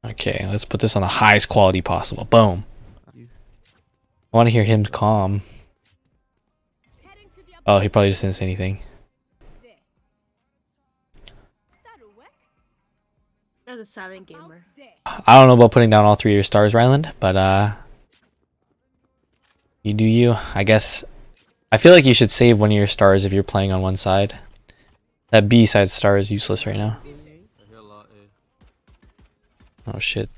Okay, let's put this on the highest quality possible. Boom. I want to hear him calm. Oh, he probably just didn't say anything. That's a savvy gamer. I don't know about putting down all 3 of your stars, Ryland, but you do you. I guess I feel like you should save one of your stars if you're playing on one side. That B side star is useless right now. Oh shit.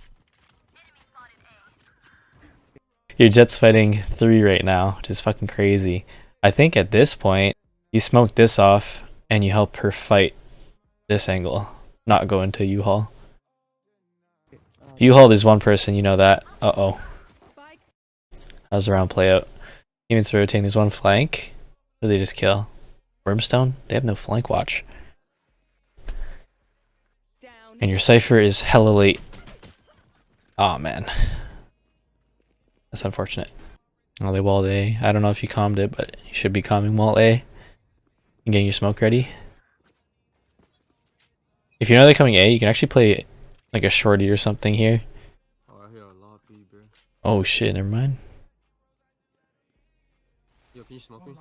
Your Jet's fighting 3 right now, which is fucking crazy. I think at this point, you smoke this off and you help her fight this angle, not go into U-Haul. U-Haul, there's one person, you know that. Uh-oh. How's the round play out? Humans rotating, there's one flank. Who did they just kill? Brimstone? They have no flank watch. And your Cypher is hella late. Aw, oh, man. That's unfortunate. Oh, they walled A. I don't know if you calmed it, but you should be calming wall A. And getting your smoke ready. If you know they're coming A, you can actually play like a shorty or something here. Oh, I hear a lot B, bro. Oh shit, never mind. Yo, can you smoke me?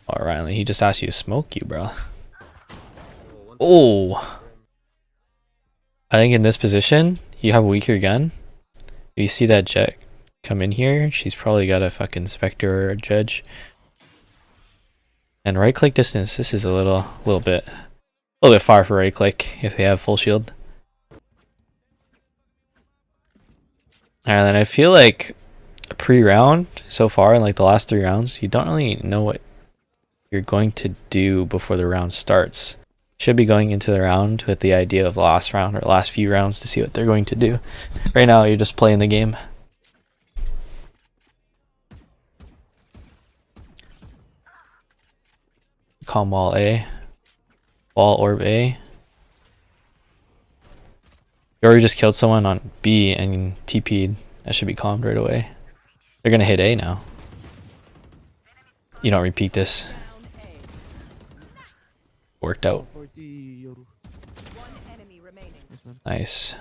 Alright, he just asked you to smoke you, bro. Oh! I think in this position, you have a weaker gun. You see that Jet come in here, she's probably got a fucking Spectre or a Judge. And right click distance, this is a little bit far for right click if they have full shield. And then I feel like pre-round so far in like the last 3 rounds, you don't really know what you're going to do before the round starts. Should be going into the round with the idea of the last round or last few rounds to see what they're going to do. Right now you're just playing the game. Calm wall A. Wall orb A. You already just killed someone on B and TP'd. That should be calmed right away. They're gonna hit A now. You don't repeat this. Worked out. Nice.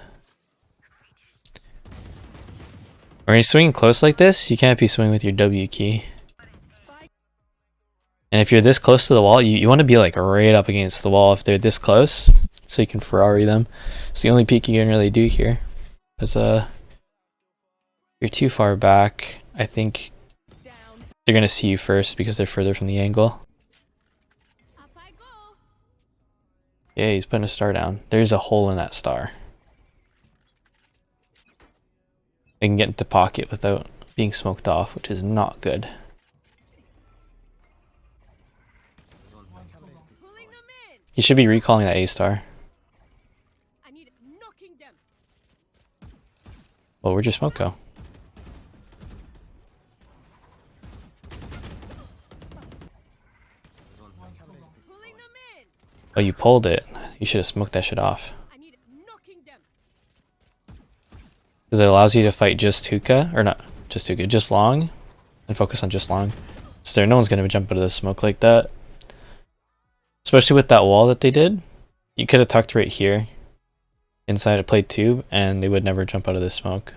When you're swinging close like this, you can't be swinging with your W key. And if you're this close to the wall, you want to be like right up against the wall if they're this close, so you can Ferrari them. It's the only peek you can really do here. Because you're too far back. I think they're gonna see you first because they're further from the angle. Yeah, he's putting a star down. There's a hole in that star. They can get into pocket without being smoked off, which is not good. You should be recalling that A star. Well, where'd your smoke go? Oh, you pulled it. You should have smoked that shit off. Because it allows you to fight just hookah, or not just hookah, just long, and focus on just long. So no one's gonna jump out of the smoke like that. Especially with that wall that they did. You could have tucked right here, inside a plate tube, and they would never jump out of the smoke.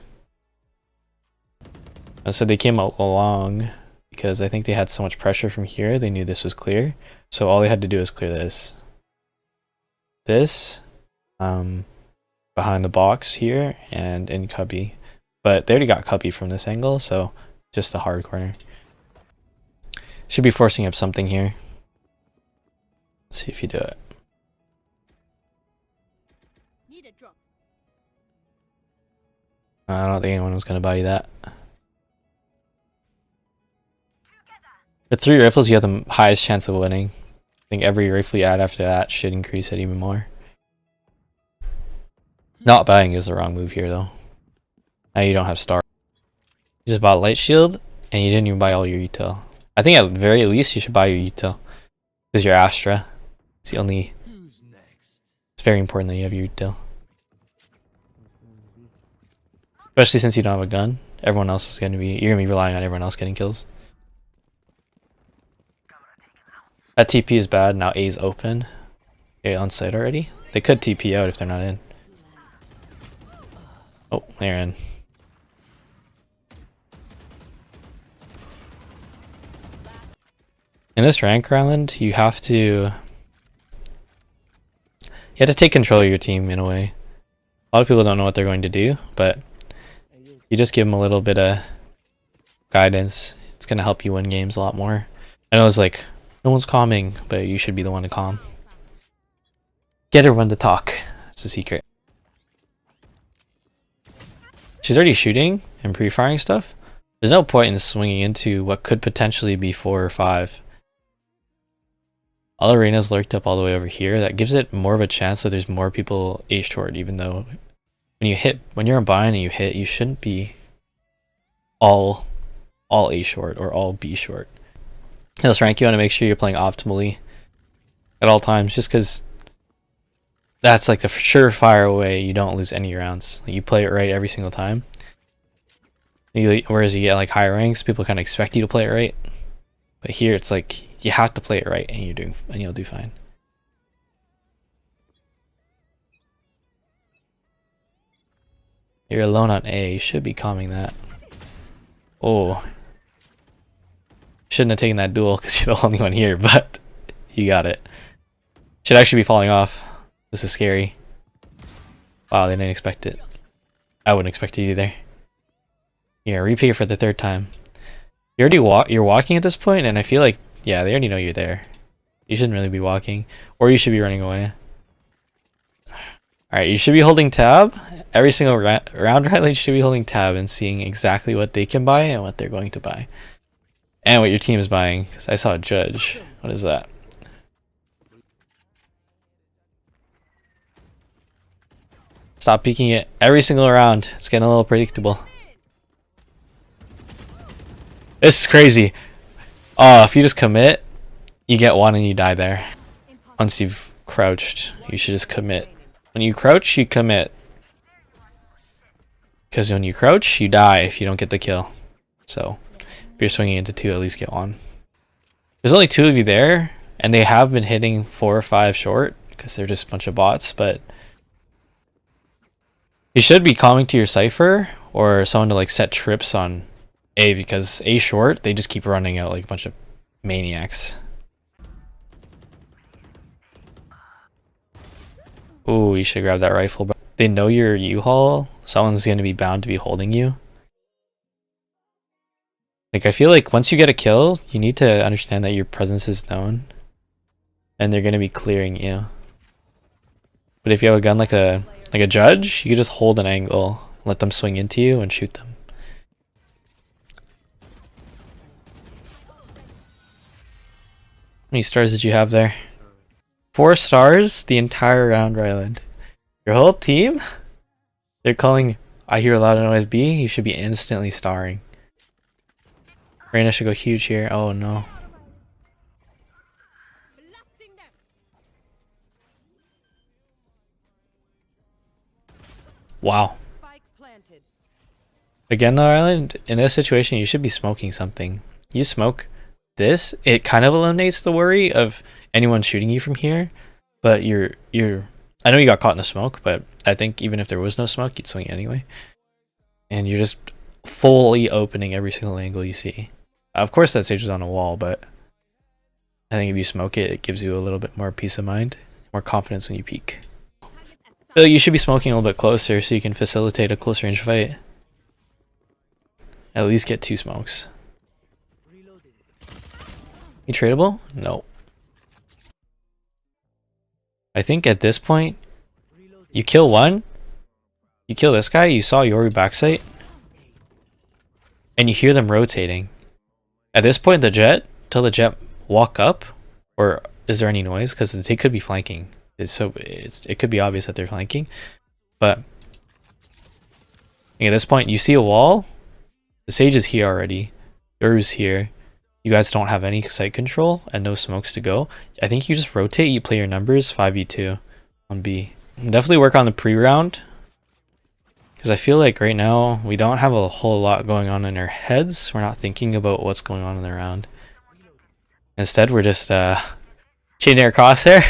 And so they came out along because I think they had so much pressure from here, they knew this was clear. So all they had to do was clear this. Behind the box here and in cubby, but they already got cubby from this angle, so just the hard corner. Should be forcing up something here. Let's see if you do it. I don't think anyone was gonna buy you that. With 3 rifles, you have the highest chance of winning. I think every rifle you add after that should increase it even more. Not buying is the wrong move here, though. Now you don't have star. You just bought light shield, and you didn't even buy all your util. I think at the very least you should buy your util. Because your Astra. It's the only... It's very important that you have your util. Especially since you don't have a gun. Everyone else is going to be... You're going to be relying on everyone else getting kills. That TP is bad, now A is open. Okay, on site already. They could TP out if they're not in. Oh, they're in. In this rank island, you have to take control of your team in a way. A lot of people don't know what they're going to do, but you just give them a little bit of guidance. It's going to help you win games a lot more. I know it's like, no one's calming, but you should be the one to calm. Get everyone to talk. That's the secret. She's already shooting and pre-firing stuff. There's no point in swinging into what could potentially be 4 or 5. All arenas lurked up all the way over here. That gives it more of a chance that there's more people A short, even though when you're on bind and you hit, you shouldn't be all A short or all B short. In this rank, you want to make sure you're playing optimally at all times, just because that's like the surefire way you don't lose any rounds. You play it right every single time. Whereas you get like higher ranks, people kind of expect you to play it right. But here it's like you have to play it right, and you'll do fine. You're alone on A. You should be calming that. Oh, shouldn't have taken that duel because you're the only one here, but you got it. Should actually be falling off. This is scary. Wow, they didn't expect it. I wouldn't expect it either. Yeah, repeat it for the 3rd time. You're walking at this point, and I feel like, yeah, they already know you're there. You shouldn't really be walking, or you should be running away. Alright, you should be holding tab. Every single round, right? You should be holding tab and seeing exactly what they can buy and what they're going to buy. And what your team is buying, because I saw a judge. What is that? Stop peeking it every single round. It's getting a little predictable. This is crazy. Oh, if you just commit, you get one and you die there. Once you've crouched, you should just commit. When you crouch, you commit. Because when you crouch, you die if you don't get the kill. So, if you're swinging into 2, at least get 1. There's only 2 of you there, and they have been hitting 4 or 5 short, because they're just a bunch of bots, but you should be calming to your Cypher, or someone to like set trips on A, because A short, they just keep running out like a bunch of maniacs. Ooh, you should grab that rifle. They know you're U-Haul. Someone's going to be bound to be holding you. Like, I feel like once you get a kill, you need to understand that your presence is known. And they're going to be clearing you. But if you have a gun like a judge, you can just hold an angle, let them swing into you, and shoot them. How many stars did you have there? 4 stars the entire round, Ryland. Your whole team? They're calling I hear a lot of noise B. You should be instantly starring. Reyna should go huge here. Oh no. Wow. Again though, Ryland, in this situation you should be smoking something. You smoke this, it kind of eliminates the worry of anyone shooting you from here, but I know you got caught in the smoke, but I think even if there was no smoke, you'd swing anyway. And you're just fully opening every single angle you see. Of course that stage is on a wall, but I think if you smoke it, it gives you a little bit more peace of mind, more confidence when you peek. So you should be smoking a little bit closer so you can facilitate a close range fight. At least get 2 smokes. You tradable? No. I think at this point, you kill one, you kill this guy, you saw Yoru backside, and you hear them rotating. At this point, till the jet walk up, or is there any noise? Because they could be flanking. It could be obvious that they're flanking, but at this point, you see a wall. The Sage is here already. Yoru's here. You guys don't have any sight control and no smokes to go. I think you just rotate, you play your numbers 5v2 on B. Definitely work on the pre-round, because I feel like right now we don't have a whole lot going on in our heads. We're not thinking about what's going on in the round. Instead, we're just changing our crosshair,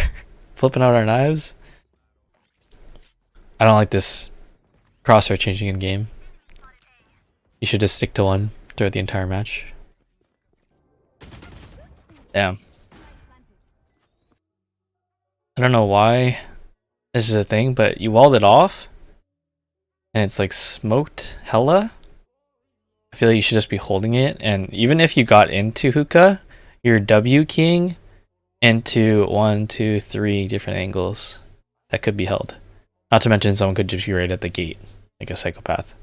flipping out our knives. I don't like this crosshair changing in game. You should just stick to one throughout the entire match. Damn. I don't know why this is a thing, but you walled it off and it's like smoked hella. I feel like you should just be holding it, and even if you got into hookah, you're W keying into 1, 2, 3 different angles that could be held. Not to mention someone could just be right at the gate, like a psychopath.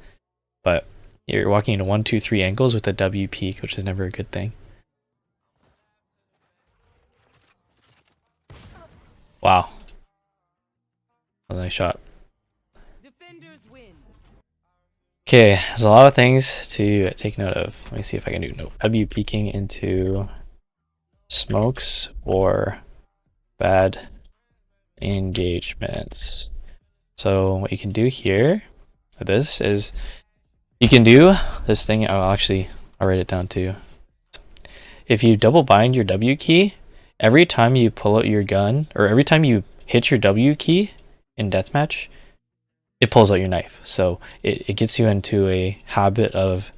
But you're walking into 1, 2, 3 angles with a W peak, which is never a good thing. Wow. That was a nice shot. Okay, there's a lot of things to take note of. Let me see if I can do no W peeking into smokes or bad engagements. So what you can do here with this is you can do this thing. I'll write it down too. If you double bind your W key, every time you pull out your gun or every time you hit your W key in deathmatch, it pulls out your knife. So it gets you into a habit of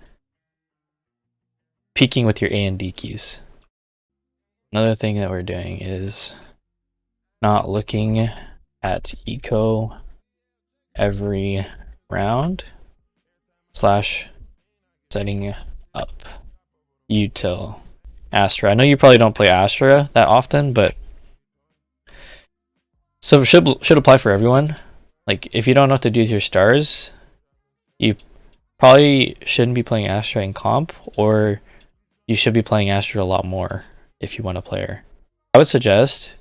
peeking with your A and D keys. Another thing that we're doing is not looking at eco every round / setting up util Astra. I know you probably don't play Astra that often, but so it should apply for everyone. Like, if you don't know what to do with your stars, you probably shouldn't be playing Astra in comp, or you should be playing Astra a lot more if you want to play her. I would suggest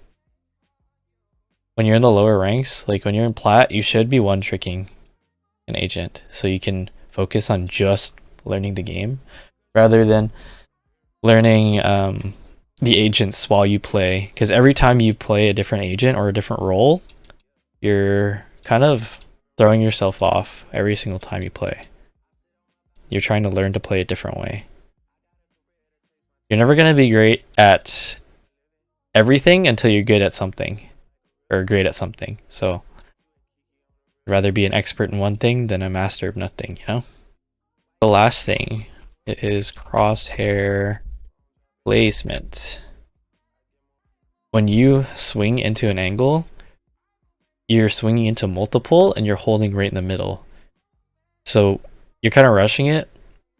when you're in the lower ranks, like when you're in plat, you should be one-tricking an agent so you can focus on just learning the game rather than learning the agents while you play. Because every time you play a different agent or a different role, you're kind of throwing yourself off every single time you play. You're trying to learn to play a different way. You're never going to be great at everything until you're good at something, or great at something. So I'd rather be an expert in one thing than a master of nothing, you know? The last thing is crosshair placement. When you swing into an angle, you're swinging into multiple and you're holding right in the middle. So you're kind of rushing it.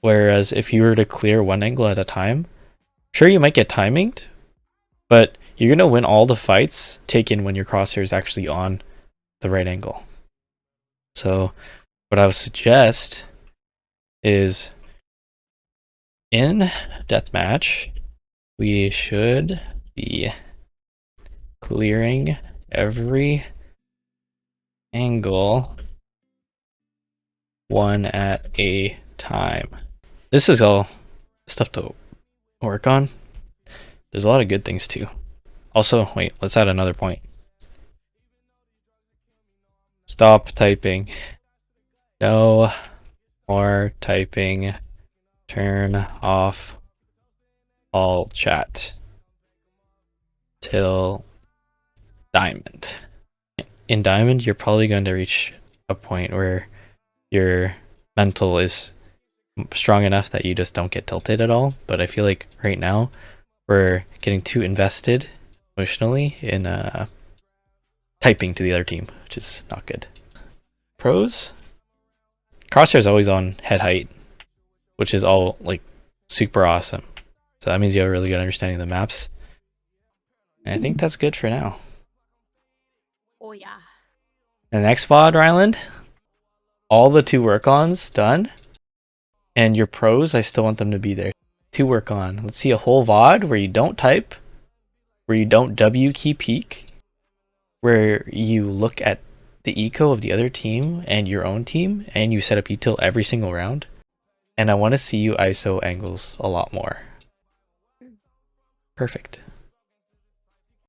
Whereas if you were to clear one angle at a time, sure, you might get timinged, but you're going to win all the fights taken when your crosshair is actually on the right angle. So what I would suggest is in deathmatch, we should be clearing every angle one at a time. This is all stuff to work on. There's a lot of good things too. Also, wait, let's add another point. Stop typing. No more typing. Turn off all chat till diamond. In diamond, you're probably going to reach a point where your mental is strong enough that you just don't get tilted at all. But I feel like right now we're getting too invested emotionally in typing to the other team, which is not good. Pros? Crosshair is always on head height, which is all like super awesome. So that means you have a really good understanding of the maps. And I think that's good for now. Oh yeah. The next VOD, Ryland, all the 2 work-ons done. And your pros, I still want them to be there. 2 work on. Let's see a whole VOD where you don't type, where you don't W key peek, where you look at the eco of the other team and your own team, and you set up util every single round. And I want to see you ISO angles a lot more. Perfect.